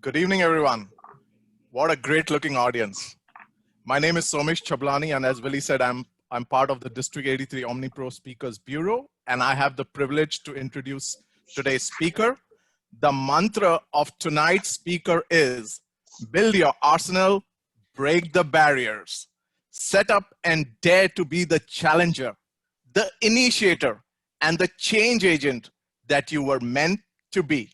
Good evening, everyone. What a great looking audience. My name is Somesh Chablani, and as Willie said, I'm part of the District 83 OmniPro Speakers Bureau, and I have the privilege to introduce today's speaker. The mantra of tonight's speaker is build your arsenal, break the barriers, set up and dare to be the challenger, the initiator, and the change agent that you were meant to be.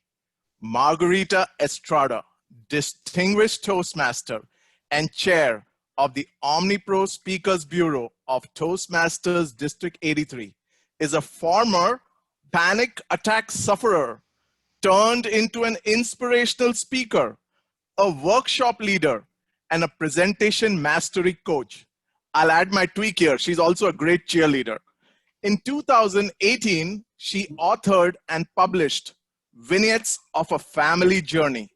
Margarita Estrada, Distinguished Toastmaster and Chair of the OmniPro Speakers Bureau of Toastmasters District 83, is a former panic attack sufferer turned into an inspirational speaker, a workshop leader, and a presentation mastery coach. I'll add my tweak here. She's also a great cheerleader. In 2018, she authored and published Vignettes of a Family Journey,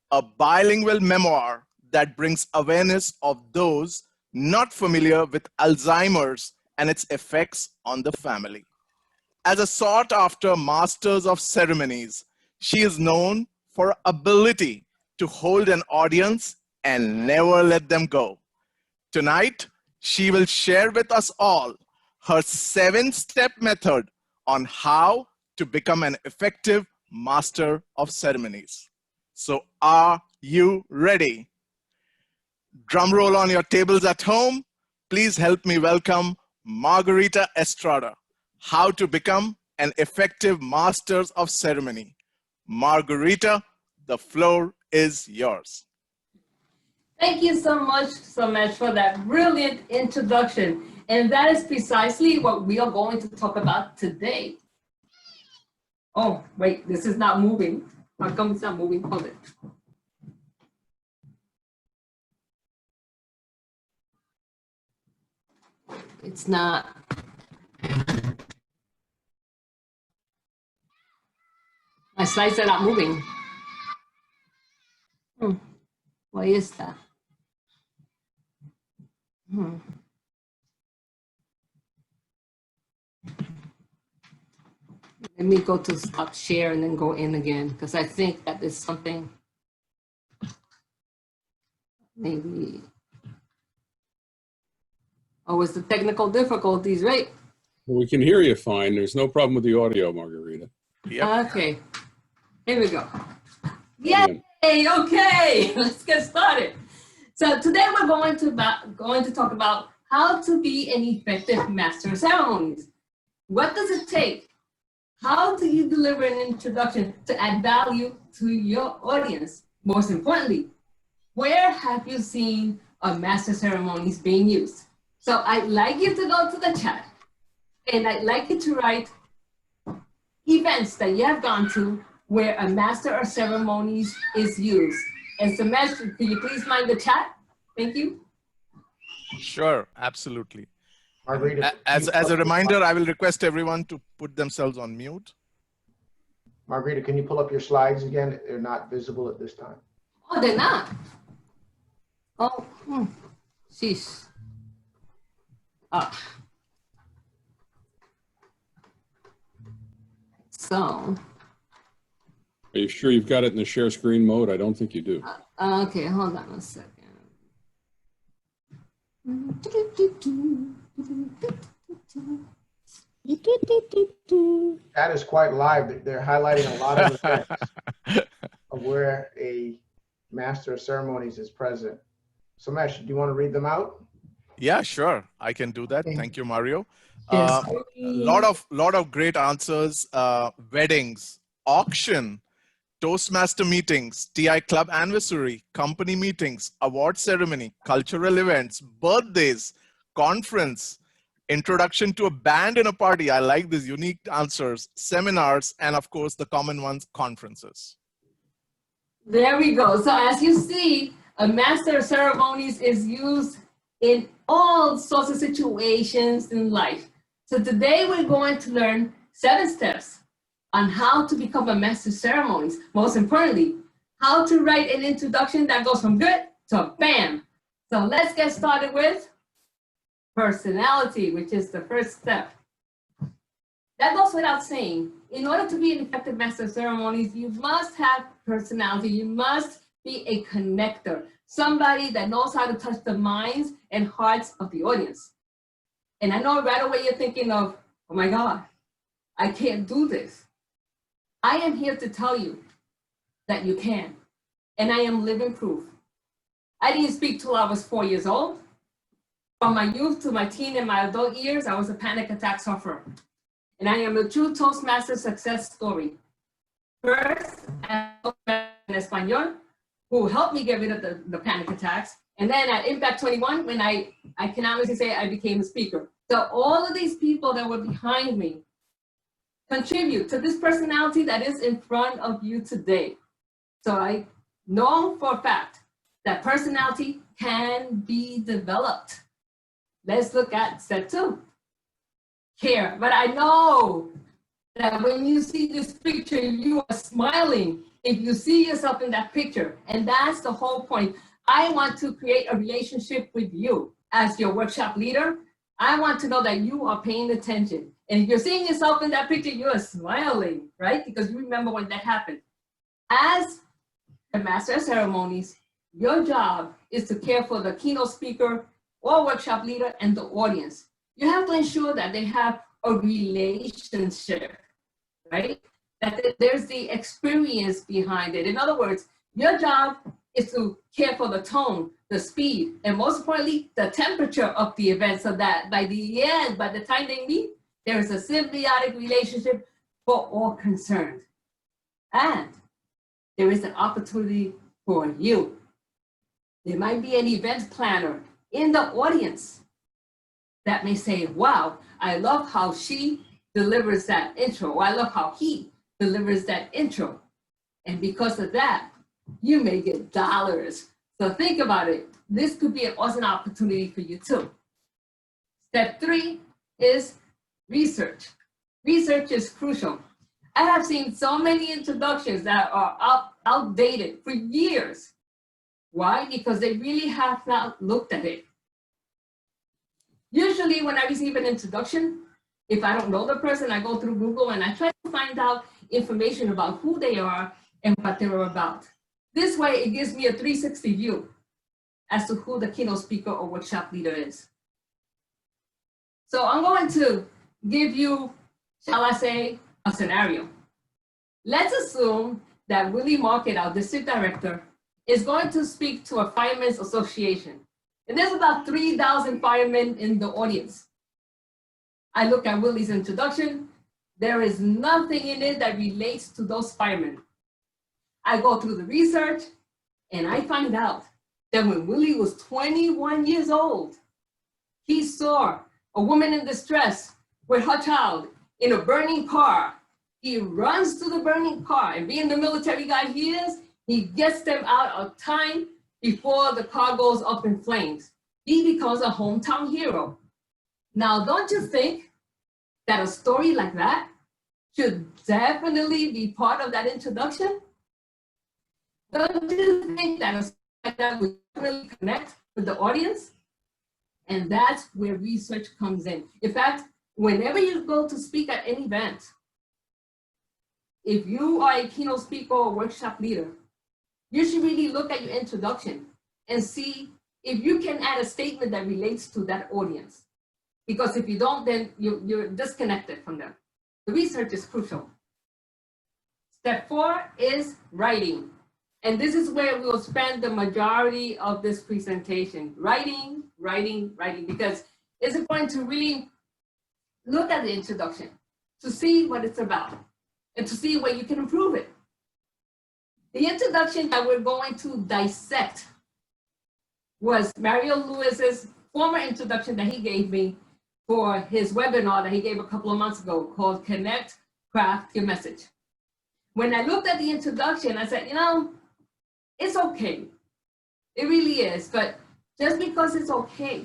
a bilingual memoir that brings awareness of those not familiar with Alzheimer's and its effects on the family. As a sought-after Masters of Ceremonies, she is known for her ability to hold an audience and never let them go. Tonight, she will share with us all her 7-step method on how to become an effective Master of Ceremonies. So are you ready? Drum roll on your tables at home. Please help me welcome Margarita Estrada. How to become an effective Masters of Ceremony. Margarita, the floor is yours. Thank you so much for that brilliant introduction. And that is precisely what we are going to talk about today. Oh, wait, this is not moving. How come it's not moving? Hold it. It's not. My slides are not moving. Why is that? Let me go to stop share and then go in again, because I think that is something maybe. Oh, it's the technical difficulties, right? Well, we can hear you fine. There's no problem with the audio, Margarita. Yep. Okay, here we go. Yay, okay, let's get started. So today we're going to talk about how to be an effective Master of Ceremonies. What does it take? How do you deliver an introduction to add value to your audience? Most importantly, where have you seen a Master of Ceremonies being used? So I'd like you to go to the chat, and I'd like you to write events that you have gone to where a Master of Ceremonies is used. And so, Master, could you please mind the chat? Thank you. Sure, absolutely. Margarita, as a reminder, I will request everyone to put themselves on mute. Margarita, can you pull up your slides again? They're not visible at this time. Oh, they're not. Oh, sheesh. So. Are you sure you've got it in the share screen mode? I don't think you do. Okay, hold on a second. That is quite live. They're highlighting a lot of events of where a Master of Ceremonies is present. Somesh, do you want to read them out? Yeah, sure. I can do that. Okay. Thank you, Mario. Yes. Lot of great answers. Weddings, auction, Toastmaster meetings, TI club anniversary, company meetings, award ceremony, cultural events, birthdays, conference, introduction to a band in a party. I like these unique answers, seminars, and of course the common ones, conferences. There we go. So as you see, a Master of Ceremonies is used in all sorts of situations in life. So today we're going to learn 7 steps on how to become a Master of Ceremonies. Most importantly, how to write an introduction that goes from good to bam. So let's get started with personality, which is the first step. That goes without saying. In order to be an effective Master of Ceremonies, you must have personality. You must be a connector, somebody that knows how to touch the minds and hearts of the audience. And I know right away you're thinking of, oh my God, I can't do this. I am here to tell you that you can, and I am living proof. I didn't speak till I was 4 years old. From my youth to my teen and my adult years, I was a panic attack sufferer. And I am a true Toastmaster success story. First, as an Espanol, who helped me get rid of the panic attacks. And then at Impact 21, when I can honestly say I became a speaker. So all of these people that were behind me contribute to this personality that is in front of you today. So I know for a fact that personality can be developed. Let's look at step 2, care. But I know that when you see this picture, you are smiling if you see yourself in that picture. And that's the whole point. I want to create a relationship with you as your workshop leader. I want to know that you are paying attention. And if you're seeing yourself in that picture, you are smiling, right? Because you remember when that happened. As a master of ceremonies, your job is to care for the keynote speaker or workshop leader and the audience. You have to ensure that they have a relationship, right? That there's the experience behind it. In other words, your job is to care for the tone, the speed, and most importantly, the temperature of the event, so that by the end, by the time they meet, there is a symbiotic relationship for all concerned. And there is an opportunity for you. There might be an event planner in the audience that may say, wow, I love how she delivers that intro, or I love how he delivers that intro. And because of that, you may get dollars. So think about it. This could be an awesome opportunity for you too. Step 3 is research. Research is crucial. I have seen so many introductions that are outdated for years. Why? Because they really have not looked at it. Usually when I receive an introduction, if I don't know the person, I go through Google and I try to find out information about who they are and what they're about. This way, it gives me a 360 view as to who the keynote speaker or workshop leader is. So I'm going to give you, shall I say, a scenario. Let's assume that Willie Market, our district director, is going to speak to a firemen's association. And there's about 3,000 firemen in the audience. I look at Willie's introduction. There is nothing in it that relates to those firemen. I go through the research and I find out that when Willie was 21 years old, he saw a woman in distress with her child in a burning car. He runs to the burning car, and being the military guy he is, he gets them out of time before the car goes up in flames. He becomes a hometown hero. Now, don't you think that a story like that should definitely be part of that introduction? Don't you think that a story like that would really connect with the audience? And that's where research comes in. In fact, whenever you go to speak at an event, if you are a keynote speaker or workshop leader, you should really look at your introduction and see if you can add a statement that relates to that audience. Because if you don't, then you're disconnected from them. The research is crucial. Step 4 is writing. And this is where we'll spend the majority of this presentation. Writing, writing, writing, because it's important to really look at the introduction to see what it's about and to see where you can improve it. The introduction that we're going to dissect was Mario Lewis's former introduction that he gave me for his webinar that he gave a couple of months ago called Connect, Craft Your Message. When I looked at the introduction, I said, you know, it's okay. It really is, but just because it's okay,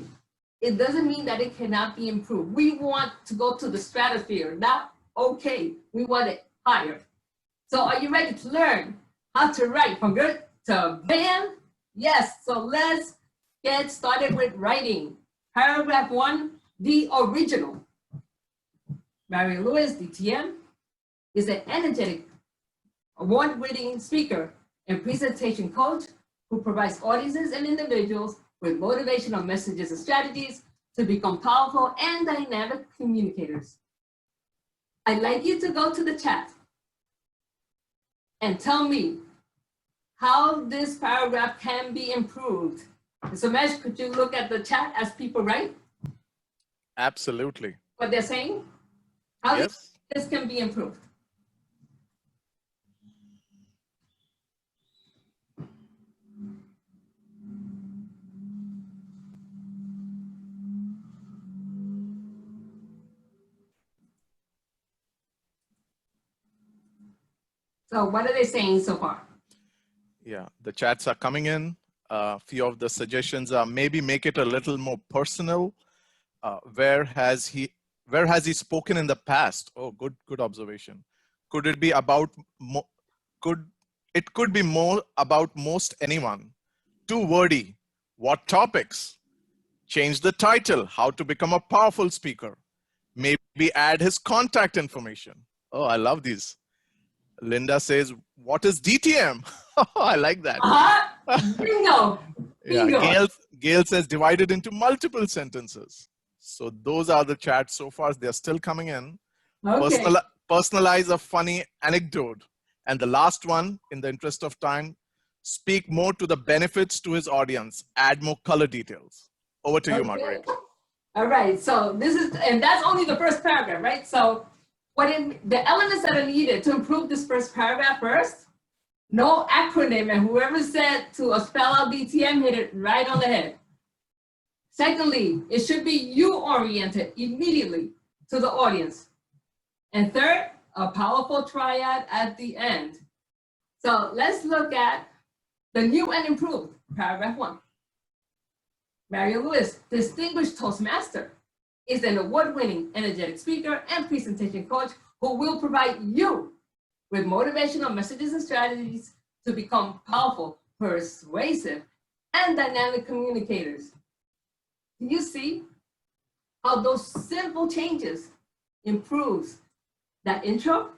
it doesn't mean that it cannot be improved. We want to go to the stratosphere, not okay. We want it higher. So are you ready to learn how to write from good to bam? Yes, so let's get started with writing. Paragraph 1, the original. Mario Lewis, DTM, is an energetic, award-winning speaker and presentation coach who provides audiences and individuals with motivational messages and strategies to become powerful and dynamic communicators. I'd like you to go to the chat and tell me how this paragraph can be improved. So Mesh, could you look at the chat as people write Absolutely. what they're saying? How Yes. this can be improved? So what are they saying so far? Yeah, the chats are coming in. A few of the suggestions are maybe make it a little more personal. Where has he spoken in the past? Oh, good observation. Could it be about could be more about most anyone? Too wordy. What topics? Change the title. How to become a powerful speaker. Maybe add his contact information. Oh, I love these. Linda says, what is DTM? I like that. Bingo. Yeah, Bingo. Gail says divided into multiple sentences. So those are the chats so far. They're still coming in. Okay. Personalize a funny anecdote. And the last one, in the interest of time, speak more to the benefits to his audience. Add more color details. Over to you, Margarita. All right. So this is, and that's only the first paragraph, right? So the elements that are needed to improve this first paragraph first, no acronym, and whoever said to spell out DTM hit it right on the head. Secondly, it should be you-oriented immediately to the audience. And third, a powerful triad at the end. So let's look at the new and improved, paragraph 1. Mario Lewis, distinguished Toastmaster, is an award-winning, energetic speaker and presentation coach who will provide you with motivational messages and strategies to become powerful, persuasive, and dynamic communicators. Do you see how those simple changes improves that intro?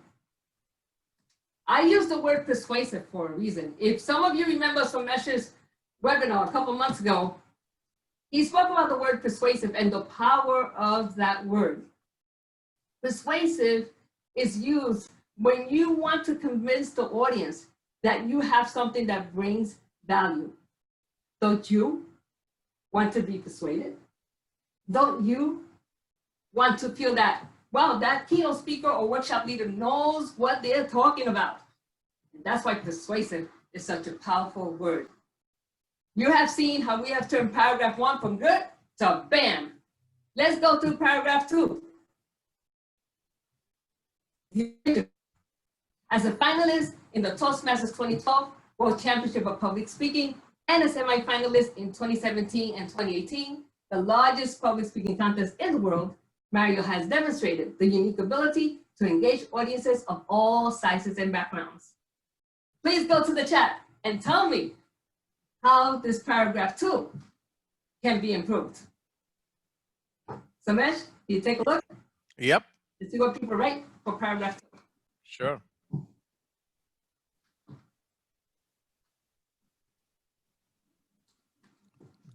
I use the word persuasive for a reason. If some of you remember Somesh's webinar a couple months ago, he spoke about the word persuasive and the power of that word. Persuasive is used when you want to convince the audience that you have something that brings value. Don't you want to be persuaded? Don't you want to feel that, wow, that keynote speaker or workshop leader knows what they're talking about? And that's why persuasive is such a powerful word. You have seen how we have turned paragraph 1 from good to bam. Let's go to paragraph 2. As a finalist in the Toastmasters 2012 World Championship of Public Speaking and a semi-finalist in 2017 and 2018, the largest public speaking contest in the world, Mario has demonstrated the unique ability to engage audiences of all sizes and backgrounds. Please go to the chat and tell me how this paragraph 2 can be improved. Samesh, can you take a look? Yep. Let's see what people write for paragraph 2. Sure.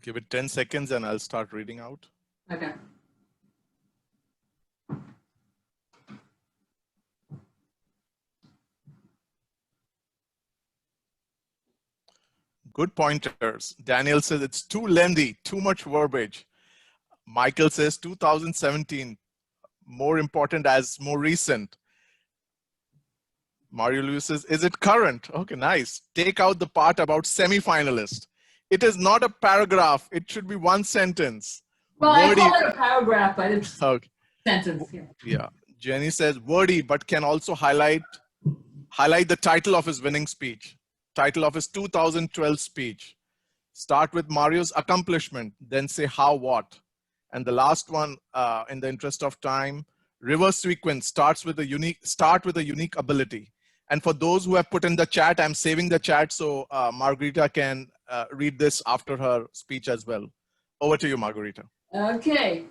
Give it 10 seconds and I'll start reading out. Okay. Good pointers. Daniel says it's too lengthy, too much verbiage. Michael says 2017, more important as more recent. Mario Lewis says, is it current? Okay, nice. Take out the part about semi-finalist. It is not a paragraph. It should be one sentence. Well, Wordy. I call it a paragraph, but it's Okay. sentence. Yeah. Jenny says wordy, but can also highlight the title of his winning speech. Title of his 2012 speech. Start with Mario's accomplishment, then say how, what. And the last one, in the interest of time, reverse sequence start with a unique ability. And for those who have put in the chat, I'm saving the chat so Margarita can read this after her speech as well. Over to you, Margarita. Okay.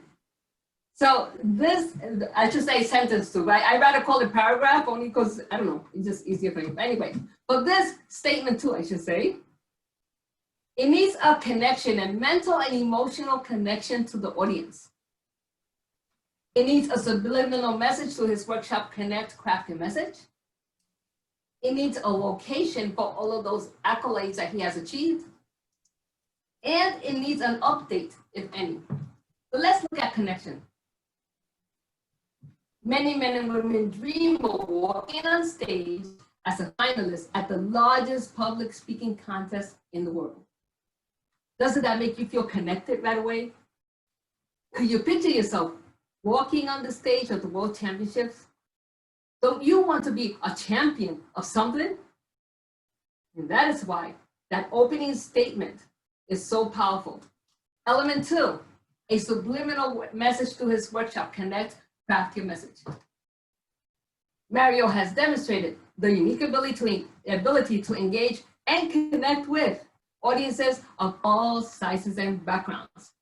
So this, I should say sentence too, right? I'd rather call it paragraph only because, I don't know, it's just easier for you. But anyway, but this statement too, I should say, it needs a connection, a mental and emotional connection to the audience. It needs a subliminal message to his workshop, Connect, Craft Your Message. It needs a location for all of those accolades that he has achieved. And it needs an update, if any. So let's look at connection. Many men and women dream of walking on stage as a finalist at the largest public speaking contest in the world. Doesn't that make you feel connected right away? Could you picture yourself walking on the stage of the World Championships? Don't you want to be a champion of something? And that is why that opening statement is so powerful. Element 2, a subliminal message to his workshop, Connect, Craft Your Message. Mario has demonstrated the unique ability to engage and connect with audiences of all sizes and backgrounds.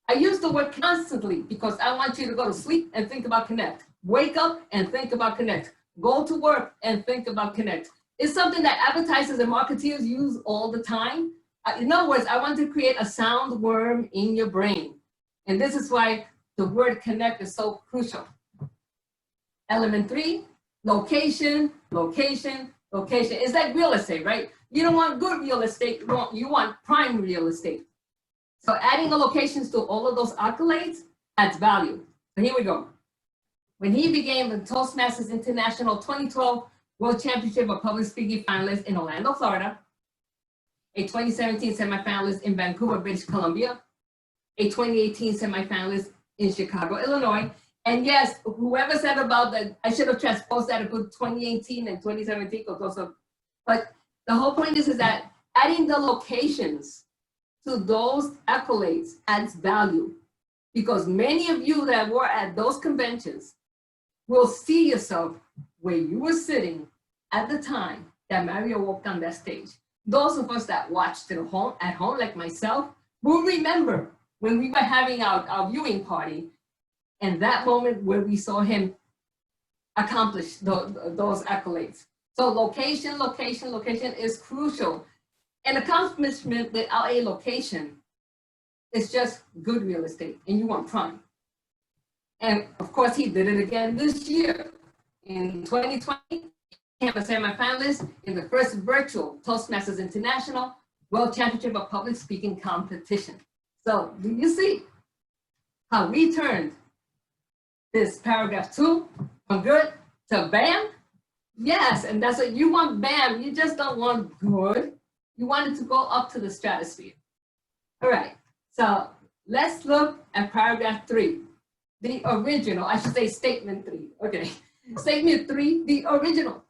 I use the word constantly because I want you to go to sleep and think about connect. Wake up and think about connect. Go to work and think about connect. It's something that advertisers and marketeers use all the time. In other words, I want to create a sound worm in your brain. And this is why the word connect is so crucial. Element 3, location, location, location. It's like real estate, right? You don't want good real estate, you want prime real estate. So adding the locations to all of those accolades adds value. So here we go. When he became the Toastmasters International 2012 World Championship of Public Speaking finalist in Orlando, Florida, a 2017 semifinalist in Vancouver, British Columbia, a 2018 semifinalist in Chicago, Illinois. And yes, whoever said about that, I should have transposed that and put 2018 and 2017 because those are, but the whole point is that adding the locations to those accolades adds value because many of you that were at those conventions will see yourself where you were sitting at the time that Mario walked on that stage. Those of us that watched it at home, like myself, will remember when we were having our viewing party and that moment where we saw him accomplish those accolades. So location, location, location is crucial. An accomplishment without a location is just good real estate and you want prime. And of course he did it again this year. In 2020, he became a semifinalist in the first virtual Toastmasters International World Championship of Public Speaking competition. So do you see how we turned this paragraph 2 from good to bam? Yes, and that's what you want, bam. You just don't want good. You want it to go up to the stratosphere. All right, so let's look at paragraph 3, the original, I should say statement 3, okay. Statement 3, the original.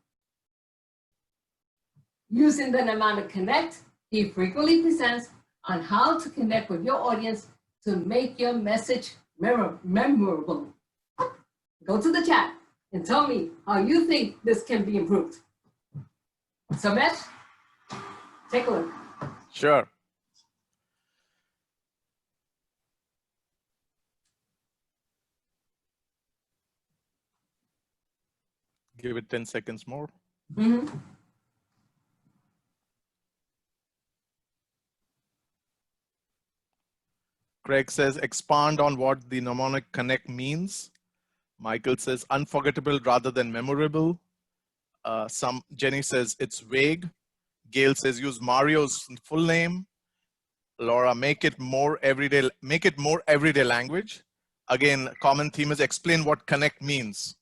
Using the mnemonic connect, he frequently presents on how to connect with your audience to make your message memorable. Go to the chat and tell me how you think this can be improved. So, Mesh, take a look. Sure. Give it 10 seconds more. Mm-hmm. Craig says, expand on what the mnemonic connect means. Michael says, unforgettable rather than memorable. Jenny says, it's vague. Gail says, use Mario's full name. Laura, make it more everyday language. Again, common theme is explain what connect means,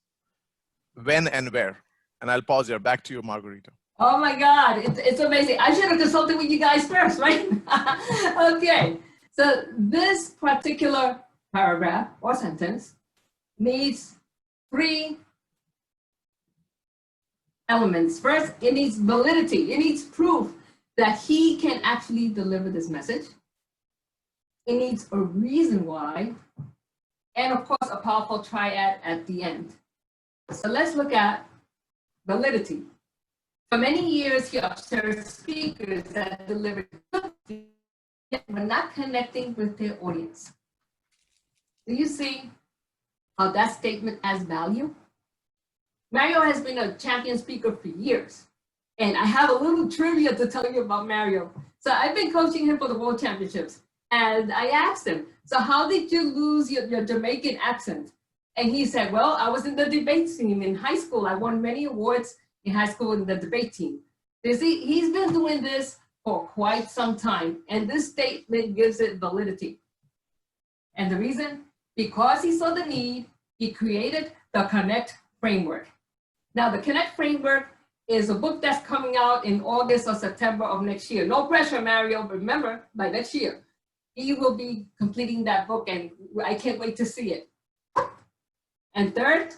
when and where. And I'll pause here. Back to you, Margarita. Oh my God, it's amazing. I should have consulted with you guys first, right? Okay, so this particular paragraph or sentence needs 3 elements. First, it needs validity. It needs proof that he can actually deliver this message. It needs a reason why, and of course, a powerful triad at the end. So let's look at validity. For many years, he observed speakers that delivered good, yet were not connecting with their audience. Do you see how that statement has value? Mario has been a champion speaker for years. And I have a little trivia to tell you about Mario. So I've been coaching him for the World Championships. And I asked him, so how did you lose your Jamaican accent? And he said, well, I was in the debate team in high school. I won many awards in high school in the debate team. You see, he's been doing this for quite some time. And this statement gives it validity. And the reason? Because he saw the need, he created the Connect framework. Now, the Connect framework is a book that's coming out in August or September of next year. No pressure, Mario. Remember, by next year, he will be completing that book, and I can't wait to see it. And third,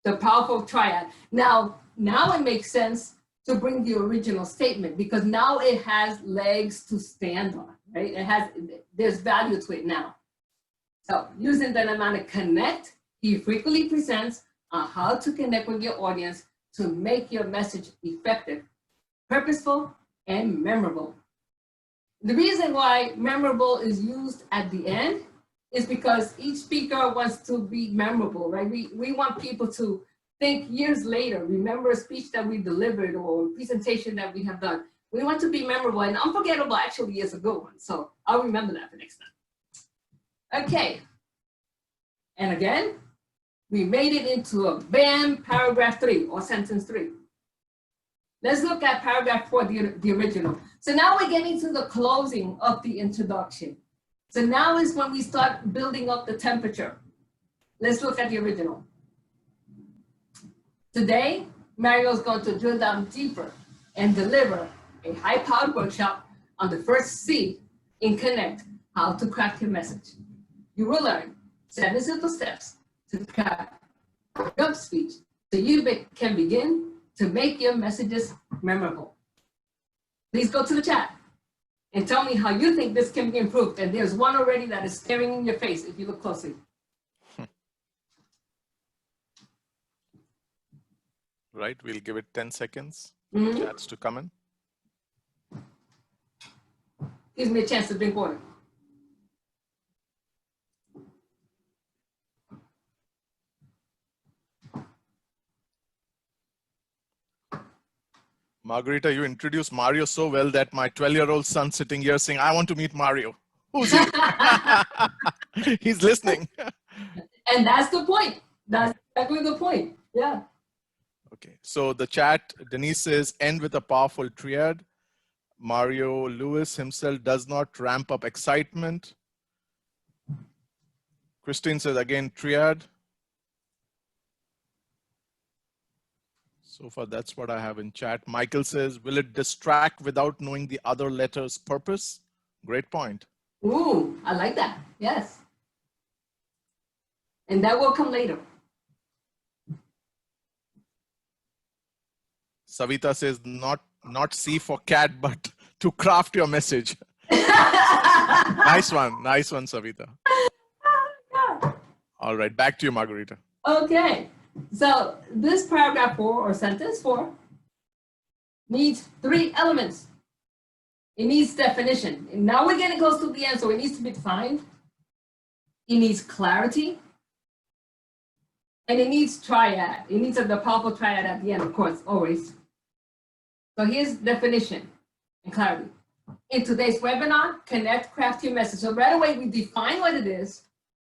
the powerful triad. Now it makes sense to bring the original statement because now it has legs to stand on, right? There's value to it now. So using the mnemonic connect, he frequently presents on how to connect with your audience to make your message effective, purposeful, and memorable. The reason why memorable is used at the end is because each speaker wants to be memorable, right? We want people to think years later, remember a speech that we delivered or a presentation that we have done. We want to be memorable, and unforgettable actually is a good one. So I'll remember that for next time. Okay. And again, we made it into a BAM paragraph 3 or sentence 3. Let's look at paragraph 4, the original. So now we're getting to the closing of the introduction. So now is when we start building up the temperature. Let's look at the original. Today, Mario is going to drill down deeper and deliver a high-powered workshop on the first C in Connect, how to craft your message. You will learn 7 simple steps to craft your speech so you can begin to make your messages memorable. Please go to the chat and tell me how you think this can be improved. And there's one already that is staring in your face if you look closely. Right, we'll give it 10 seconds Mm-hmm. for chats to come in. Gives me a chance to drink water. Margarita, you introduced Mario so well that my 12-year-old son sitting here saying, I want to meet Mario. Who's he? He's listening. And that's the point. That's exactly the point. Yeah. Okay, so the chat, Denise says, end with a powerful triad. Mario Lewis himself does not ramp up excitement. Christine says, again, triad. So far, that's what I have in chat. Michael says, will it distract without knowing the other letter's purpose? Great point. Ooh, I like that. Yes. And that will come later. Savita says, not C for cat, but to craft your message. Nice one, Savita. All right, back to you, Margarita. Okay, so this paragraph 4 or sentence 4 needs 3 elements. It needs definition. And now we're getting close to the end, so it needs to be defined. It needs clarity. And it needs triad. It needs the powerful triad at the end, of course, always. So here's definition and clarity. In today's webinar, connect, craft your message. So right away, we define what it is.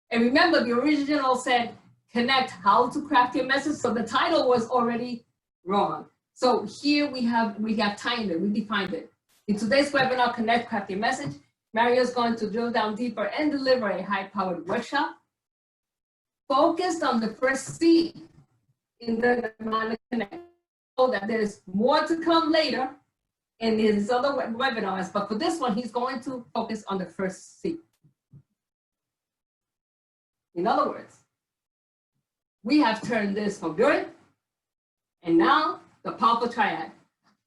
And remember, the original said, connect, how to craft your message. So the title was already wrong. So here we have timed it, we defined it. In today's webinar, connect, craft your message. Mario is going to drill down deeper and deliver a high-powered workshop focused on the first C in the mnemonic connect. So that there's more to come later in his other webinars, but for this one, he's going to focus on the first C. In other words, we have turned this for good, and now the powerful triad.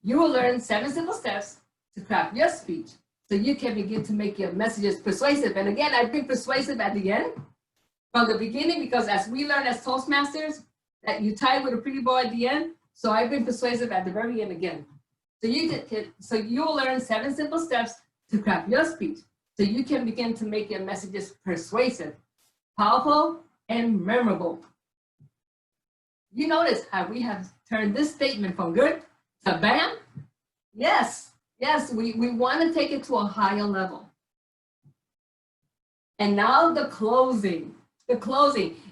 You will learn 7 simple steps to craft your speech so you can begin to make your messages persuasive. And again, I bring persuasive at the end from the beginning, because as we learn as Toastmasters, that you tie with a pretty bow at the end. So I've been persuasive at the very end again. So you'll learn 7 simple steps to craft your speech so you can begin to make your messages persuasive, powerful, and memorable. You notice how we have turned this statement from good to bam? Yes, we want to take it to a higher level. And now the closing.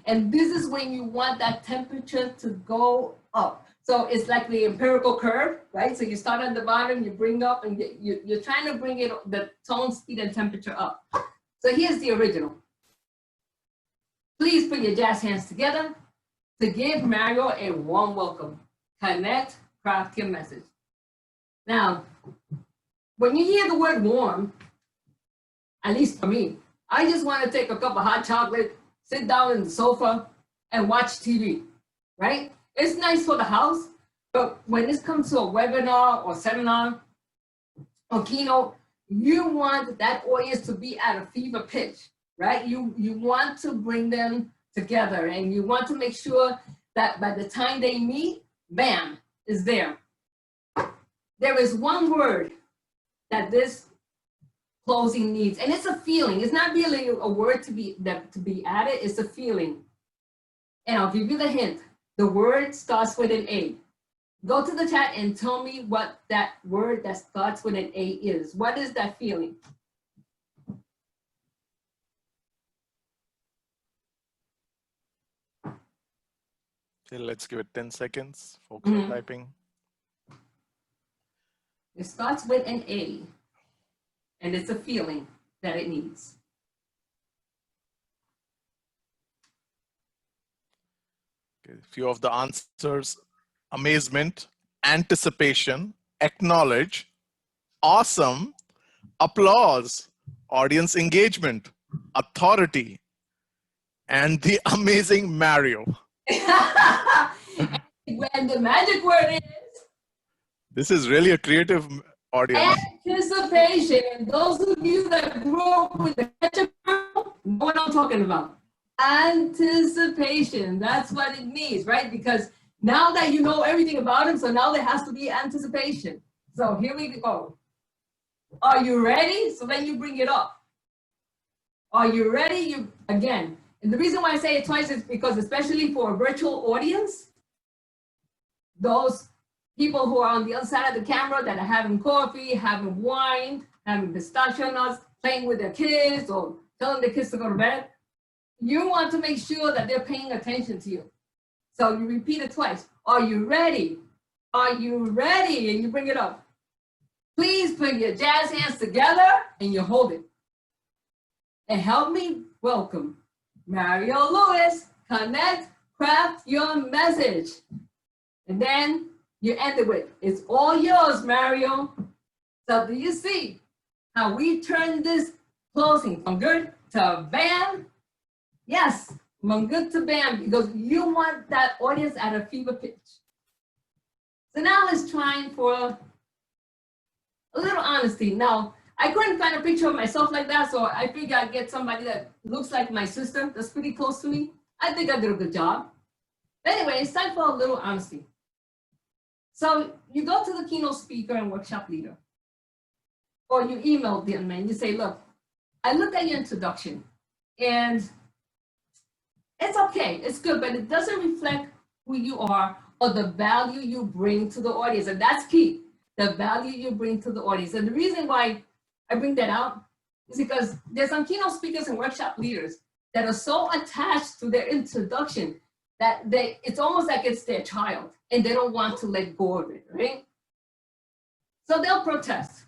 And this is when you want that temperature to go up. So it's like the empirical curve, right? So you start at the bottom, you bring up, and you're trying to bring it, the tone, speed, and temperature up. So here's the original. Please put your jazz hands together to give Mario a warm welcome. Connect, craft your message. Now, when you hear the word warm, at least for me, I just want to take a cup of hot chocolate, sit down on the sofa, and watch TV, right? It's nice for the house, but when it comes to a webinar or seminar or keynote, you want that audience to be at a fever pitch, right? You want to bring them together, and you want to make sure that by the time they meet, bam, is there. There is one word that this closing needs, and it's a feeling. It's not really a word to be added, it's a feeling. And I'll give you the hint. The word starts with an A. Go to the chat and tell me what that word that starts with an A is. What is that feeling? Okay, let's give it 10 seconds. Folks are typing. It starts with an A, and it's a feeling that it needs. Okay, a few of the answers: amazement, anticipation, acknowledge, awesome, applause, audience engagement, authority, and the amazing Mario. When the magic word is This is really a creative audience. anticipation. And those of you that grew up with the ketchup know what I'm talking about. Anticipation, that's what it means, right? Because now that you know everything about him, so now there has to be anticipation. So here we go. Are you ready? So then you bring it up. Are you ready? Again. And the reason why I say it twice is because, especially for a virtual audience, those people who are on the other side of the camera that are having coffee, having wine, having pistachio nuts, playing with their kids, or telling their kids to go to bed, you want to make sure that they're paying attention to you. So you repeat it twice. Are you ready? Are you ready? And you bring it up. Please put your jazz hands together and you hold it. And help me welcome Mario Lewis. Connect, craft your message. And then you end it with, it's all yours, Mario. So do you see how we turn this closing from good to bam? Yes, from good to bam, because you want that audience at a fever pitch. So now let's try for a little honesty. Now, I couldn't find a picture of myself like that, so I figured I'd get somebody that looks like my sister, that's pretty close to me. I think I did a good job. But anyway, it's time for a little honesty. So you go to the keynote speaker and workshop leader, or you email them and you say, look, I looked at your introduction and it's okay, it's good, but it doesn't reflect who you are or the value you bring to the audience. And that's key, the value you bring to the audience. And the reason why I bring that out is because there's some keynote speakers and workshop leaders that are so attached to their introduction that it's almost like it's their child and they don't want to let go of it, right? So they'll protest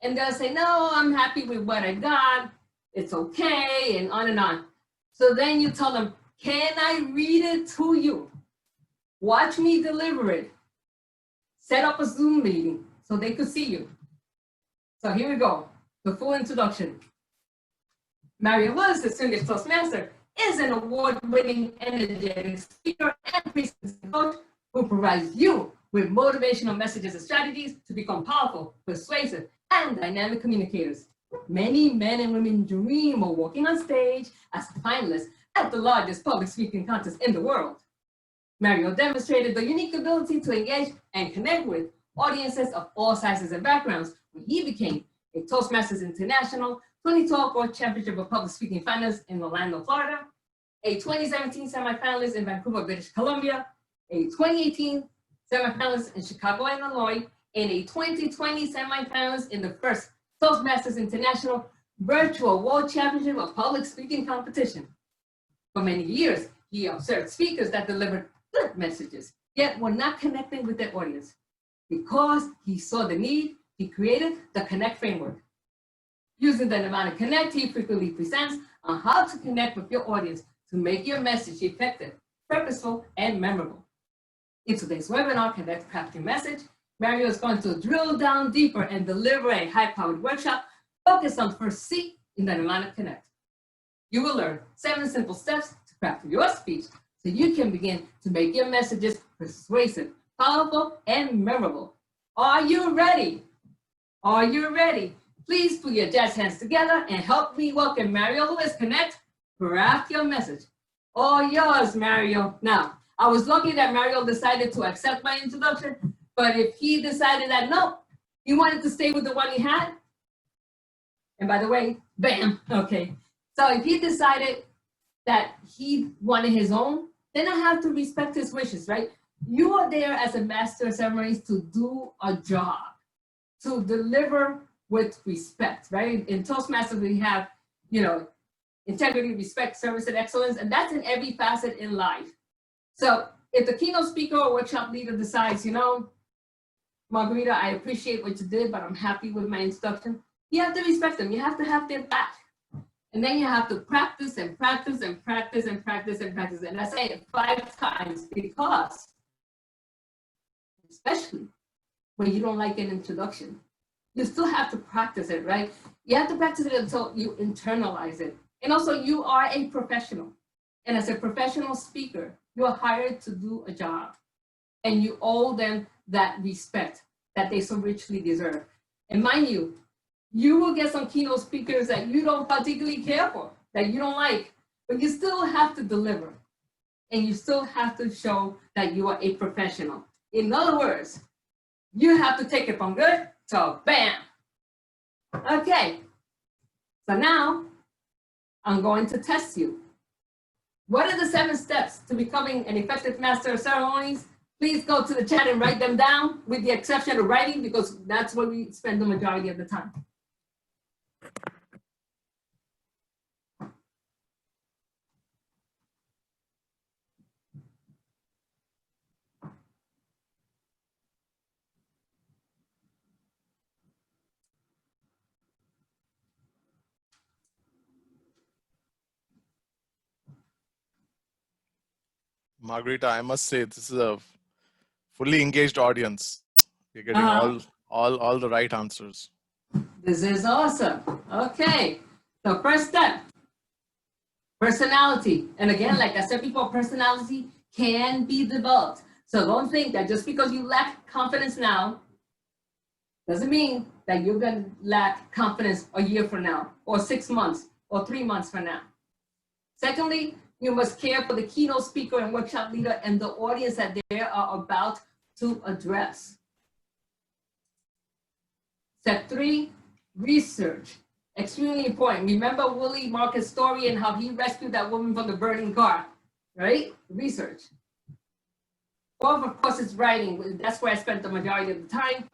and they'll say, no, I'm happy with what I got, it's okay, and on and on. So then you tell them, can I read it to you? Watch me deliver it. Set up a Zoom meeting so they could see you. So here we go, the full introduction. Mario Lewis, the Distinguished Toastmaster, is an award-winning, energetic speaker and presentation coach who provides you with motivational messages and strategies to become powerful, persuasive, and dynamic communicators. Many men and women dream of walking on stage as finalists at the largest public speaking contest in the world. Mario demonstrated the unique ability to engage and connect with audiences of all sizes and backgrounds when he became a Toastmasters International 2012 World Championship of Public Speaking finalist in Orlando, Florida, a 2017 semifinalist in Vancouver, British Columbia, a 2018 semifinalist in Chicago, Illinois, and a 2020 semifinalist in the first Toastmasters International Virtual World Championship of Public Speaking Competition. For many years, he observed speakers that delivered good messages, yet were not connecting with their audience. Because he saw the need, he created the Connect framework. Using the Nirvana Connect, he frequently presents on how to connect with your audience to make your message effective, purposeful, and memorable. In today's webinar, Connect Craft Your Message, Mario is going to drill down deeper and deliver a high-powered workshop focused on first C in the Nirvana Connect. You will learn 7 simple steps to craft your speech so you can begin to make your messages persuasive, powerful, and memorable. Are you ready? Are you ready? Please put your jazz hands together and help me welcome Mario Lewis. Connect, craft your message. All yours, Mario. Now, I was lucky that Mario decided to accept my introduction, but if he decided that no, he wanted to stay with the one he had, and by the way, bam, okay. So if he decided that he wanted his own, then I have to respect his wishes, right? You are there as a master of ceremonies to do a job, to deliver with respect, right? In Toastmasters, we have, integrity, respect, service, and excellence, and that's in every facet in life. So if the keynote speaker or workshop leader decides, Margarita, I appreciate what you did, but I'm happy with my instruction, you have to respect them. You have to have their back. And then you have to practice and practice and practice and practice and practice. And I say it 5 times because, especially when you don't like an introduction, you still have to practice it, right? You have to practice it until you internalize it. And also, you are a professional. And as a professional speaker, you are hired to do a job. And you owe them that respect that they so richly deserve. And mind you, you will get some keynote speakers that you don't particularly care for, that you don't like, but you still have to deliver. And you still have to show that you are a professional. In other words, you have to take it from good to bam. Okay, so now I'm going to test you. What are the 7 steps to becoming an effective master of ceremonies? Please go to the chat and write them down, with the exception of writing, because that's where we spend the majority of the time. Margarita, I must say, this is a fully engaged audience. You're getting all the right answers. This is awesome. Okay, so first step, personality. And again, like I said before, personality can be developed. So don't think that just because you lack confidence now, doesn't mean that you're gonna lack confidence a year from now, or 6 months, or 3 months from now. Secondly, you must care for the keynote speaker and workshop leader and the audience that they are about to address. Step 3, research. Extremely important. Remember Willie Marcus' story and how he rescued that woman from the burning car, right? Research. 4th, of course, is writing. That's where I spent the majority of the time.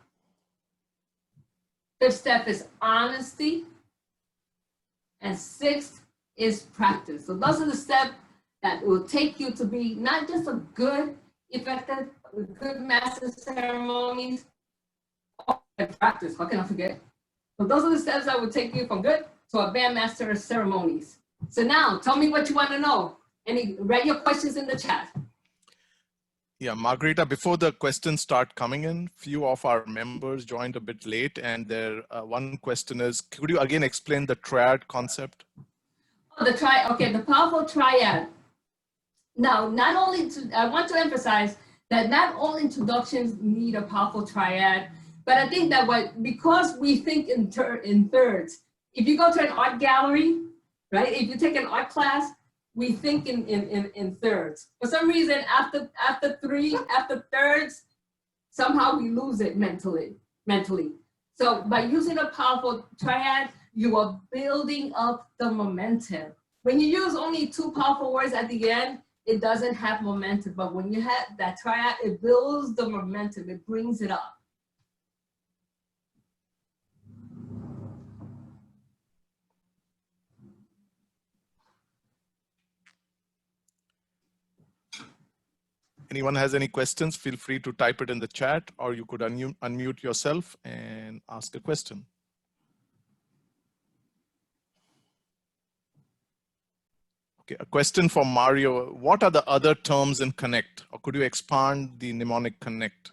5th step is honesty. And 6th is practice. So those are the steps that will take you to be not just a good, effective, good master of ceremonies, and practice. How can I forget? So those are the steps that will take you from good to a band master of ceremonies. So now, tell me what you want to know. Write your questions in the chat. Yeah, Margarita, before the questions start coming in, few of our members joined a bit late, and their one question is, could you again explain the triad concept? Oh, the triad, okay, the powerful triad. Now, I want to emphasize that not all introductions need a powerful triad, but I think that because we think in thirds, if you go to an art gallery, right, if you take an art class, we think in thirds. For some reason, after thirds, somehow we lose it mentally. So by using a powerful triad, you are building up the momentum. when you use only two powerful words at the end, it doesn't have momentum. But when you have that triad, it builds the momentum. It brings it up. Anyone has any questions, feel free to type it in the chat, or you could unmute yourself and ask a question. Okay, a question from Mario. What are the other terms in Connect? Or could you expand the mnemonic Connect?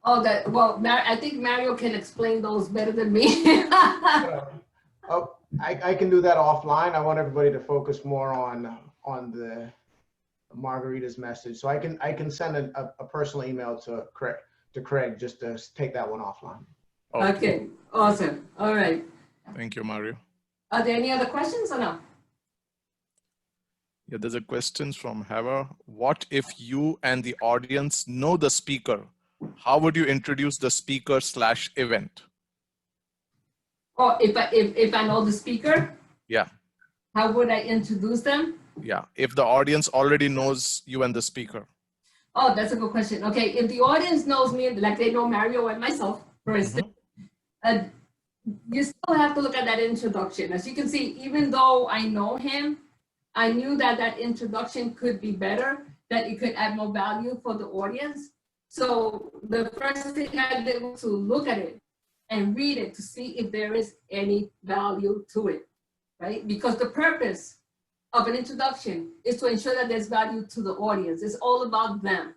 Oh, well, I think Mario can explain those better than me. Oh, I can do that offline. I want everybody to focus more on the Margarita's message. So I can send a personal email to Craig just to take that one offline. Okay, awesome. All right. Thank you, Mario. Are there any other questions or no? Yeah, there's a question from Hava. What if you and the audience know the speaker? How would you introduce the speaker/event? Oh, if I know the speaker? Yeah. How would I introduce them? Yeah, if the audience already knows you and the speaker. Oh, that's a good question. Okay, if the audience knows me, like they know Mario and myself, for instance, you still have to look at that introduction. As you can see, even though I know him, I knew that that introduction could be better, that it could add more value for the audience. So the first thing I did was to look at it and read it to see if there is any value to it, right? Because the purpose of an introduction is to ensure that there's value to the audience. It's all about them.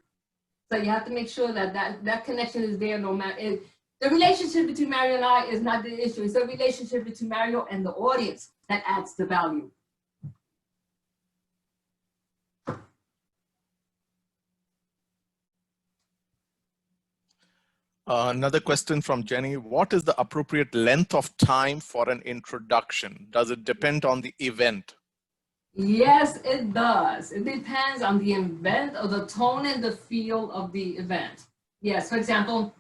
So you have to make sure that that connection is there no matter. The relationship between Mario and I is not the issue. It's the relationship between Mario and the audience that adds the value. Another question from Jenny. What is the appropriate length of time for an introduction? Does it depend on the event? Yes, it does. It depends on the event or the tone and the feel of the event. Yes, for example,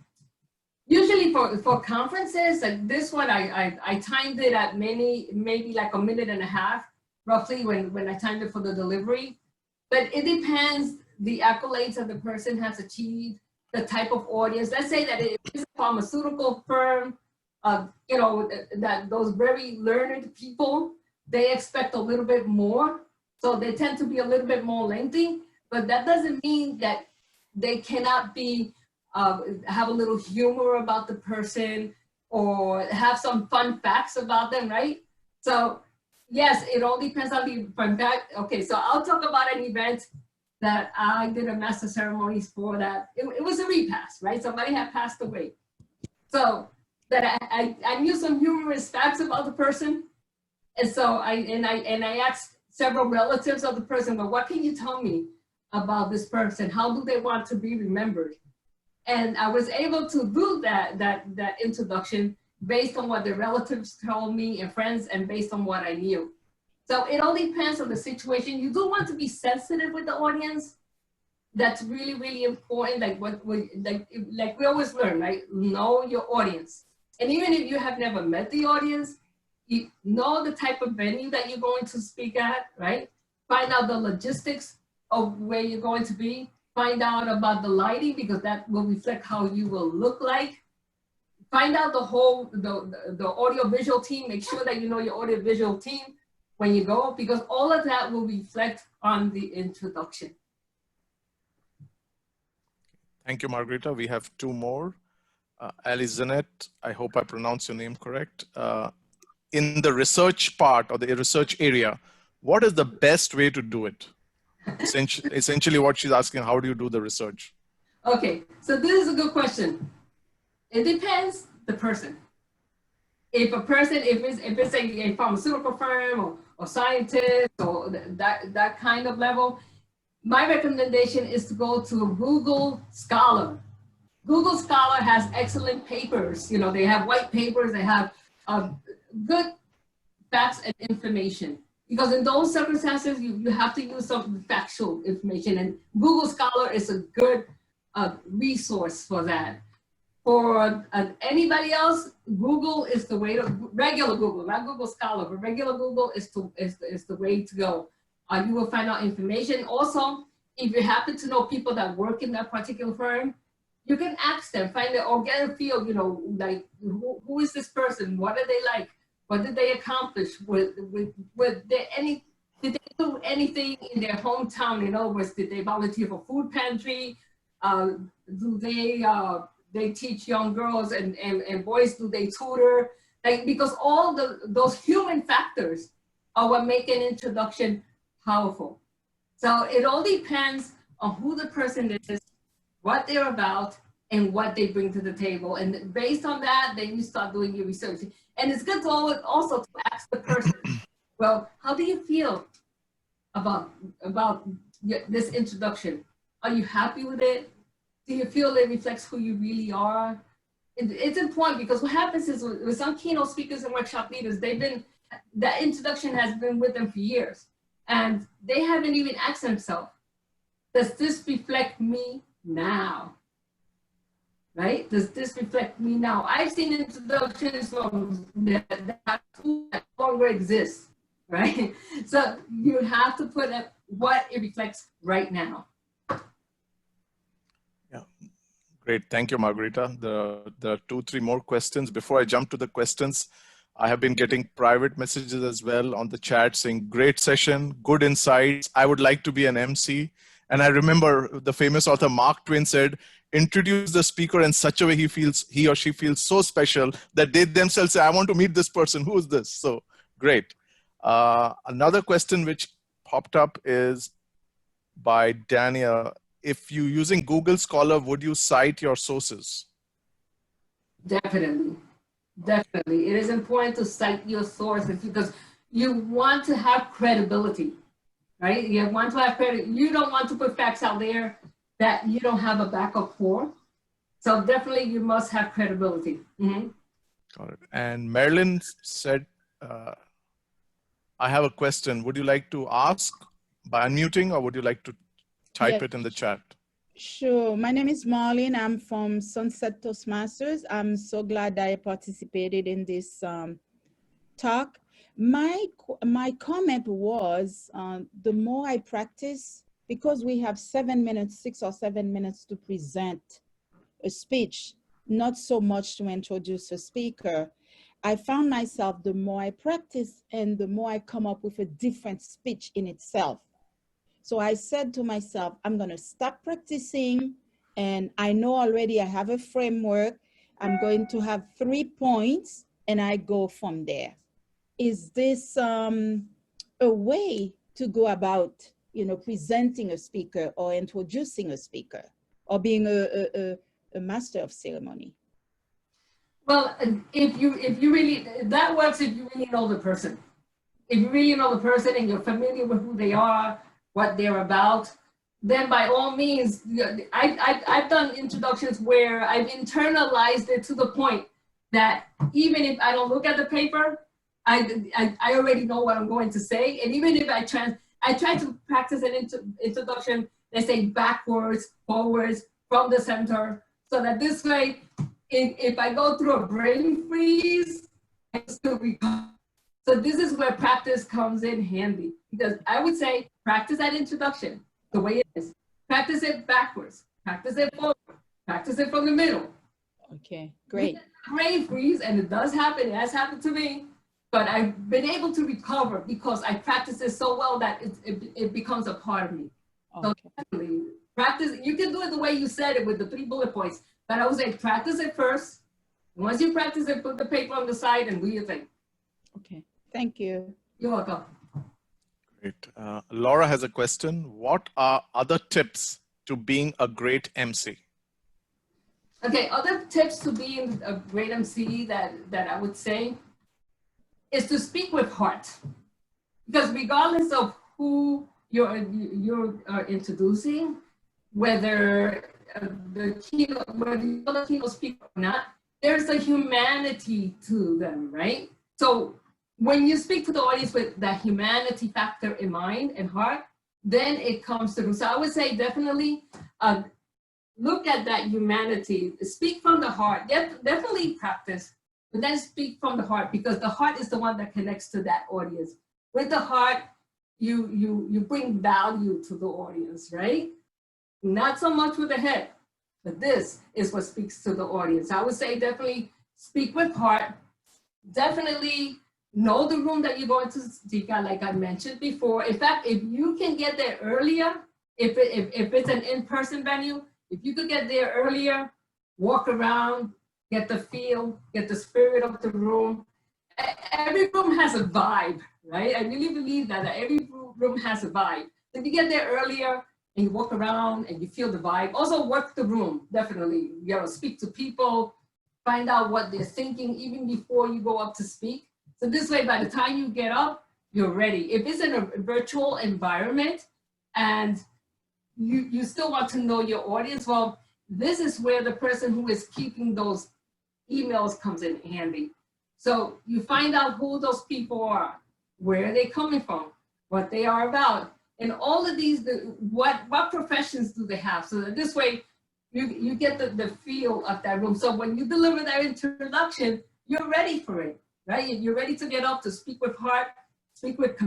usually for conferences like this one, I timed it at maybe like a minute and a half, roughly when I timed it for the delivery. But it depends the accolades that the person has achieved, the type of audience. Let's say that it is a pharmaceutical firm, you know, that those very learned people, they expect a little bit more. So they tend to be a little bit more lengthy, but that doesn't mean that they cannot be, have a little humor about the person or have some fun facts about them, right? So yes, it all depends on the fun fact. Okay, so I'll talk about an event that I did a master ceremonies for that. It was a repass, right? Somebody had passed away. So that I knew some humorous facts about the person. And so I asked several relatives of the person, but what can you tell me about this person? How do they want to be remembered? And I was able to do that introduction based on what the relatives told me and friends and based on what I knew. So it all depends on the situation. You do want to be sensitive with the audience. That's really, really important. Like like we always learn, right? Know your audience. And even if you have never met the audience, you know the type of venue that you're going to speak at, right? Find out the logistics of where you're going to be. Find out about the lighting because that will reflect how you will look like. Find out the audio visual team. Make sure that you know your audio visual team when you go, because all of that will reflect on the introduction. Thank you, Margarita. We have two more. Ali Zanet, I hope I pronounced your name correct. In the research part or the research area, what is the best way to do it? Essentially what she's asking, how do you do the research? Okay, so this is a good question. It depends the person. If it's a pharmaceutical firm or scientist or that kind of level, my recommendation is to go to Google Scholar. Google Scholar has excellent papers. You know, they have white papers, they have good facts and information. Because in those circumstances, you have to use some factual information, and Google Scholar is a good resource for that. For anybody else, Google is the way to, regular Google, not Google Scholar, but regular Google is the way to go. You will find out information. Also, if you happen to know people that work in that particular firm, you can ask them, find it, or get a feel, you know, like who is this person? What are they like? What did they accomplish? Did they do anything in their hometown? In other words, did they volunteer for food pantry? Do they teach young girls and boys? Do they tutor? Like, because all those human factors are what make an introduction powerful. So it all depends on who the person is, what they're about, and what they bring to the table. And based on that, then you start doing your research. And it's good to also to ask the person, well, how do you feel about this introduction? Are you happy with it? Do you feel it reflects who you really are? It's important, because what happens is with some keynote speakers and workshop leaders, that introduction has been with them for years. And they haven't even asked themselves, does this reflect me now? Right? Does this reflect me now? I've seen introductions from that no longer exists, right? So you have to put up what it reflects right now. Yeah, great. Thank you, Margarita. There are 2-3 more questions. Before I jump to the questions, I have been getting private messages as well on the chat saying, great session, good insights. I would like to be an MC. And I remember the famous author Mark Twain said, introduce the speaker in such a way he or she feels so special that they themselves say, I want to meet this person. Who is this? So great. Another question which popped up is by Dania. If you're using Google Scholar, would you cite your sources? Definitely. Definitely. It is important to cite your sources because you want to have credibility, right? You want to have credit. You don't want to put facts out there that you don't have a backup for. So definitely you must have credibility. Mm-hmm. Got it. And Marilyn said, I have a question. Would you like to ask by unmuting, or would you like to type it in the chat? Sure. My name is Marlene. I'm from Sunset Toastmasters. I'm so glad I participated in this talk. My comment was, the more I practice, because we have 7 minutes, 6 or 7 minutes to present a speech, not so much to introduce a speaker, I found myself, the more I practice and the more I come up with a different speech in itself. So I said to myself, I'm going to stop practicing, and I know already I have a framework. I'm going to have 3 points, and I go from there. Is this a way to go about, you know, presenting a speaker or introducing a speaker or being a master of ceremony? Well, if you really, that works if you really know the person. If you really know the person and you're familiar with who they are, what they're about, then by all means, I've done introductions where I've internalized it to the point that even if I don't look at the paper, I already know what I'm going to say. And even if I try to practice an introduction, they say backwards, forwards, from the center, so that this way, if I go through a brain freeze, I still recover. So this is where practice comes in handy, because I would say practice that introduction the way it is. Practice it backwards, practice it forward, practice it from the middle. Okay, great. Brain freeze, and it does happen, it has happened to me, but I've been able to recover because I practice it so well that it becomes a part of me. Okay. So definitely practice, you can do it the way you said it with the 3 bullet points, but I would say practice it first. Once you practice it, put the paper on the side and do your thing. Okay, thank you. You're welcome. Great. Laura has a question. What are other tips to being a great MC? Okay, other tips to being a great MC that I would say is to speak with heart. Because regardless of who you're introducing, whether the keynote speaker or not, there's a humanity to them, right? So when you speak to the audience with that humanity factor in mind and heart, then it comes through. So I would say definitely look at that humanity, speak from the heart. Definitely practice, but then speak from the heart, because the heart is the one that connects to that audience. With the heart, you bring value to the audience, right? Not so much with the head, but this is what speaks to the audience. I would say definitely speak with heart. Definitely know the room that you're going to speak at, like I mentioned before. In fact, if you can get there earlier, if it's an in-person venue, if you could get there earlier, walk around, get the feel, get the spirit of the room. Every room has a vibe, right? I really believe that every room has a vibe. If you get there earlier and you walk around and you feel the vibe, also work the room, definitely. You know, speak to people, find out what they're thinking even before you go up to speak. So this way, by the time you get up, you're ready. If it's in a virtual environment and you still want to know your audience, well, this is where the person who is keeping those emails comes in handy. So you find out who those people are, where they're coming from, what they are about, and all of these, what professions do they have? So that this way, you get the feel of that room. So when you deliver that introduction, you're ready for it, right? You're ready to get up to speak with heart, speak with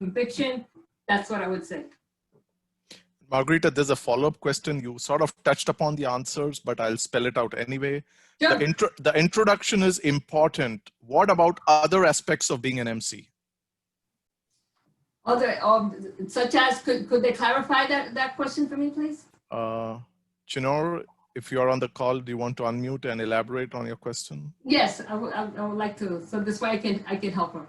conviction. That's what I would say. Margarita, there's a follow-up question. You sort of touched upon the answers, but I'll spell it out anyway. Sure. The introduction is important. What about other aspects of being an MC? Other, such as, could they clarify that question for me, please? Chinor, if you're on the call, do you want to unmute and elaborate on your question? Yes, I would like to. So this way I can help her.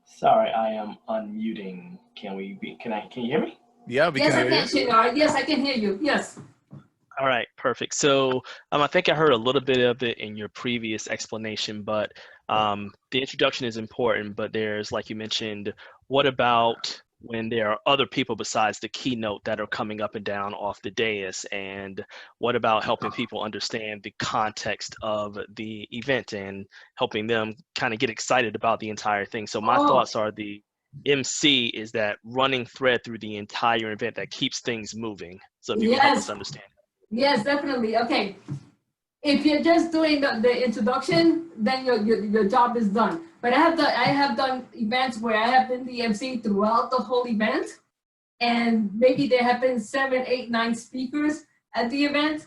Sorry, I am unmuting. Can you hear me? Yeah, we Yes, can I hear can, you. Shinar. Yes, I can hear you. Yes. All right, perfect. So I think I heard a little bit of it in your previous explanation, but the introduction is important, but there's, like you mentioned, what about when there are other people besides the keynote that are coming up and down off the dais? And what about helping people understand the context of the event and helping them kind of get excited about the entire thing? So my thoughts are the MC is that running thread through the entire event that keeps things moving. So if you can help us understand. Yes, definitely. Okay. If you're just doing the introduction, then your job is done. But I have done events where I have been the MC throughout the whole event, and maybe there have been 7, 8, 9 speakers at the event.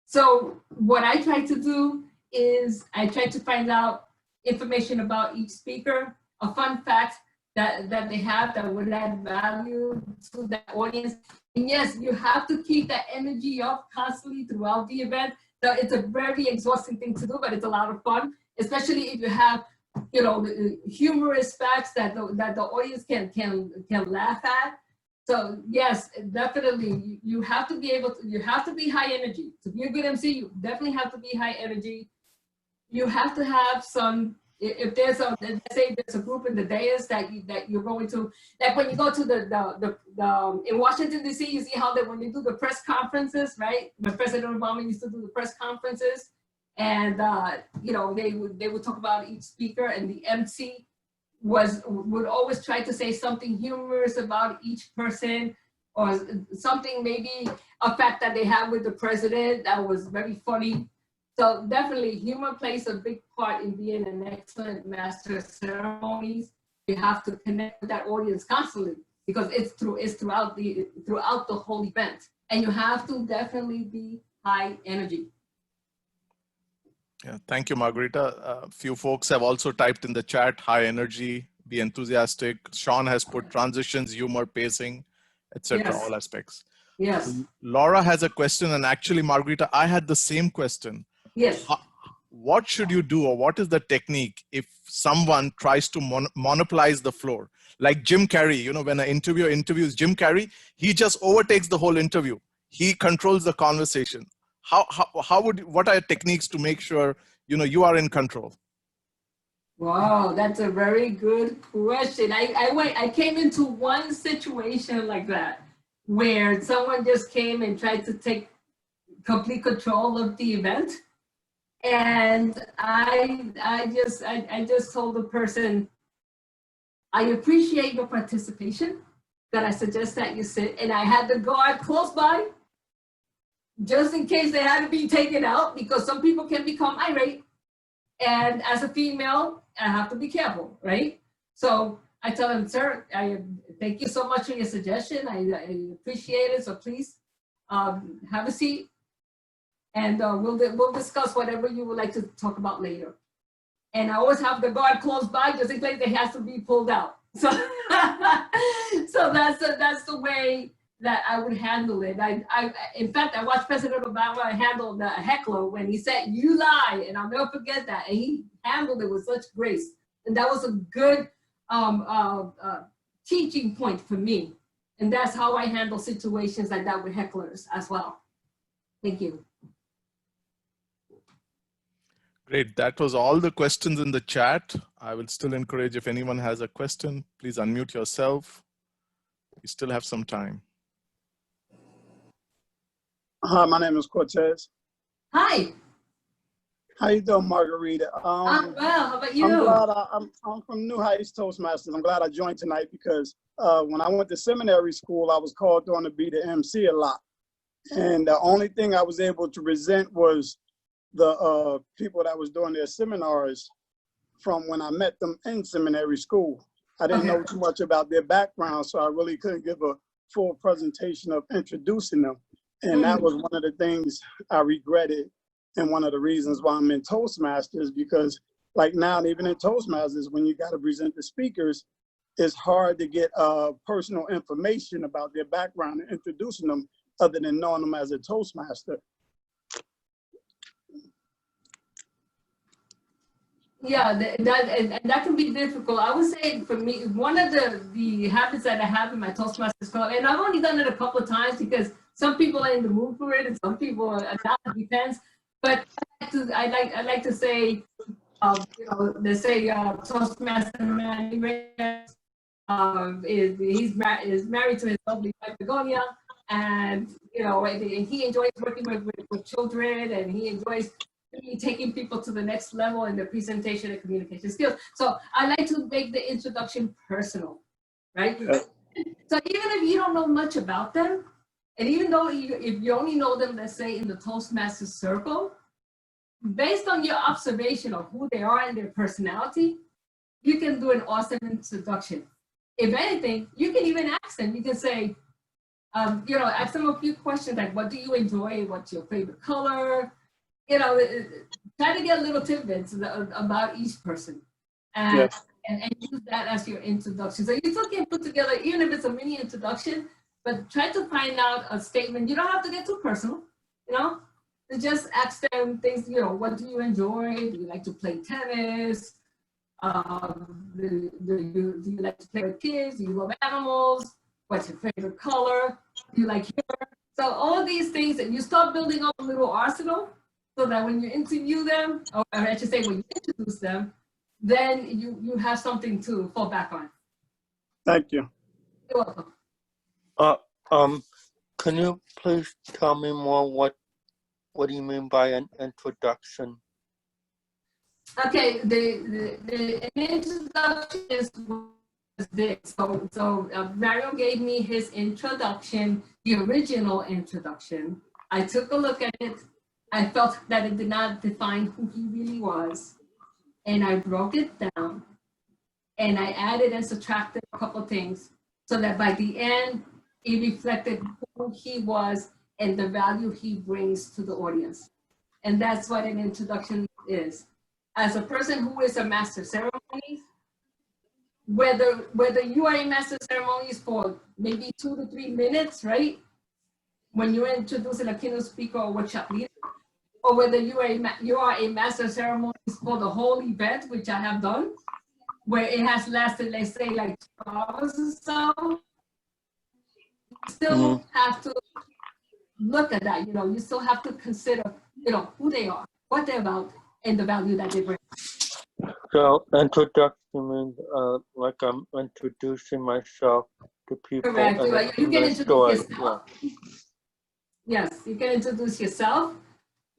So what I try to do is I try to find out information about each speaker, a fun fact that they have that would add value to the audience. And yes, you have to keep that energy up constantly throughout the event. So it's a very exhausting thing to do, but it's a lot of fun, especially if you have, you know, the humorous facts that the audience can laugh at. So yes, definitely, you have to be able to, you have to be high energy. To be a good MC, you definitely have to be high energy. You have to have some, if there's a, let's say there's a group in the dais that you're going to, like when you go to the in Washington, D.C., you see how when you do the press conferences, right? When President Obama used to do the press conferences, and you know, they would talk about each speaker, and the MC would always try to say something humorous about each person, or something, maybe a fact that they have with the president that was very funny. So definitely humor plays a big part in being an excellent master of ceremonies. You have to connect with that audience constantly because it's throughout the whole event. And you have to definitely be high energy. Yeah, thank you, Margarita. A few folks have also typed in the chat, high energy, be enthusiastic. Sean has put transitions, humor, pacing, etc. Yes. All aspects. Yes. Laura has a question, and actually, Margarita, I had the same question. Yes. What should you do, or what is the technique if someone tries to monopolize the floor? Like Jim Carrey, you know, when an interviewer interviews Jim Carrey, he just overtakes the whole interview. He controls the conversation. What are techniques to make sure, you know, you are in control? Wow, that's a very good question. I came into one situation like that, where someone just came and tried to take complete control of the event. And I just told the person, I appreciate your participation, that I suggest that you sit. And I had the guard close by, just in case they had to be taken out, because some people can become irate. And as a female, I have to be careful, right? So I tell them, sir, I thank you so much for your suggestion. I appreciate it. So please have a seat, and we'll discuss whatever you would like to talk about later. And I always have the guard close by, just in case they have to be pulled out. So, so that's the way that I would handle it. In fact, I watched President Obama handle the heckler when he said, "You lie," and I'll never forget that. And he handled it with such grace, and that was a good teaching point for me. And that's how I handle situations like that with hecklers as well. Thank you. Great. That was all the questions in the chat. I will still encourage, if anyone has a question, please unmute yourself. We still have some time. Hi, my name is Cortez. Hi. How you doing, Margarita? I'm well. How about you? I'm glad I'm from New Heights Toastmasters. I'm glad I joined tonight because when I went to seminary school, I was called on to be the MC a lot. And the only thing I was able to present was the people that was doing their seminars from when I met them in seminary school. I didn't know too much about their background, so I really couldn't give a full presentation of introducing them. And that was one of the things I regretted, and one of the reasons why I'm in Toastmasters, because like now, even in Toastmasters, when you got to present the speakers, it's hard to get personal information about their background and introducing them other than knowing them as a Toastmaster. Yeah, that can be difficult. I would say for me, one of the habits that I have in my Toastmasters club, and I've only done it a couple of times because some people are in the mood for it and some people are not, it depends. But I like to say, you know, they say Toastmaster Manny Reyes is married to his lovely wife Begonia, and you know, and he enjoys working with children, and he enjoys taking people to the next level in their presentation and communication skills. So I like to make the introduction personal, right? Yes. So even if you don't know much about them, and even though if you only know them, let's say in the Toastmasters circle, based on your observation of who they are and their personality, you can do an awesome introduction. If anything, you can even ask them, you can say, you know, ask them a few questions like, what do you enjoy? What's your favorite color? You know, try to get little tidbits about each person, and, Yes. and use that as your introduction. So you still can put together, even if it's a mini introduction, but try to find out a statement. You don't have to get too personal, you know, just ask them things, you know, what do you enjoy? Do you like to play tennis? Do you like to play with kids? Do you love animals? What's your favorite color? Do you like humor? So all of these things, that you start building up a little arsenal, so that when you interview them, or I should say when you introduce them, then you have something to fall back on. Thank you. You're welcome. Can you please tell me more what do you mean by an introduction? Okay, the introduction is this. So Mario gave me his introduction, the original introduction. I took a look at it. I felt that it did not define who he really was. And I broke it down and I added and subtracted a couple of things so that by the end, it reflected who he was and the value he brings to the audience. And that's what an introduction is. As a person who is a master of ceremonies, whether you are a master of ceremonies for maybe 2 to 3 minutes, right? When you're introducing a keynote speaker or workshop leader, or whether you are a master of ceremonies for the whole event, which I have done, where it has lasted, let's say, like 2 hours or so, you still have to look at that. You know, you still have to consider, you know, who they are, what they're about, and the value that they bring. So introduction means like I'm introducing myself to people. Correct. You can introduce yourself. Yeah. Yes, you can introduce yourself.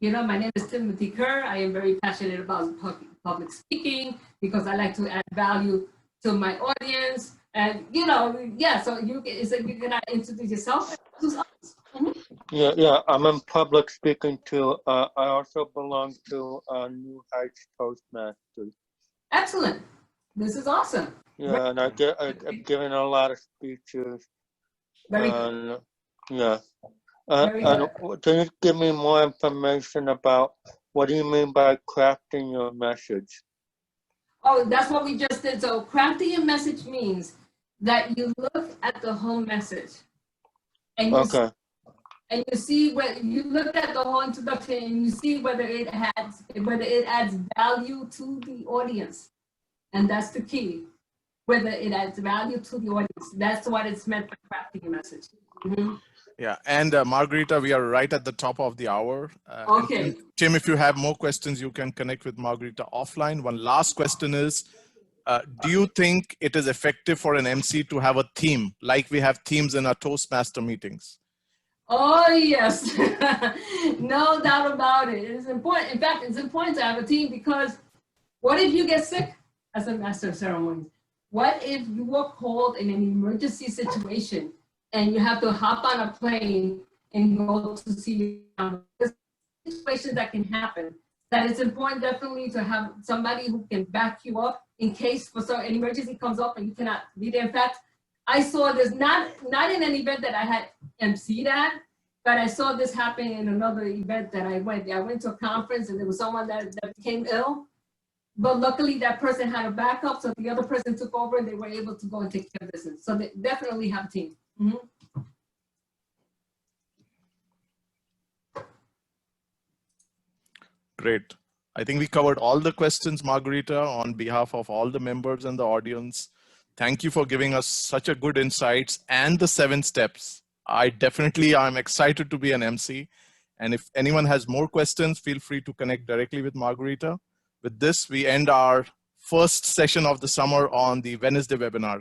You know, my name is Timothy Kerr. I am very passionate about public speaking because I like to add value to my audience. And, you know, yeah, so you can introduce yourself. Yeah, I'm in public speaking too. I also belong to New Heights Toastmasters. Excellent. This is awesome. Yeah, and I've given a lot of speeches. Very good. Yeah. Very And good. can you give me more information about what do you mean by crafting your message? Oh, that's what we just did. So crafting your message means that you look at the whole message and you see where you look at the whole introduction and you see whether it adds value to the audience. And that's the key. Whether it adds value to the audience. That's what it's meant by crafting your message. Mm-hmm. Yeah, and Margarita, we are right at the top of the hour. Okay. Tim, if you have more questions, you can connect with Margarita offline. One last question is, do you think it is effective for an MC to have a theme, like we have themes in our Toastmaster meetings? Oh, yes. No doubt about it. It's important. In fact, it's important to have a team because what if you get sick as a master of ceremonies? What if you are called in an emergency situation and you have to hop on a plane and go to see situations that can happen? That it's important definitely to have somebody who can back you up in case an emergency comes up and you cannot be there. In fact, I saw this not in an event that I had emceed at, but I saw this happen in another event that I went. I went to a conference and there was someone that became ill. But luckily that person had a backup, so the other person took over and they were able to go and take care of business. So they definitely have a team. Mm-hmm. Great. I think we covered all the questions, Margarita, on behalf of all the members and the audience. Thank you for giving us such a good insights and the 7 steps. I'm excited to be an MC. And if anyone has more questions, feel free to connect directly with Margarita. With this, we end our first session of the summer on the Wednesday webinar.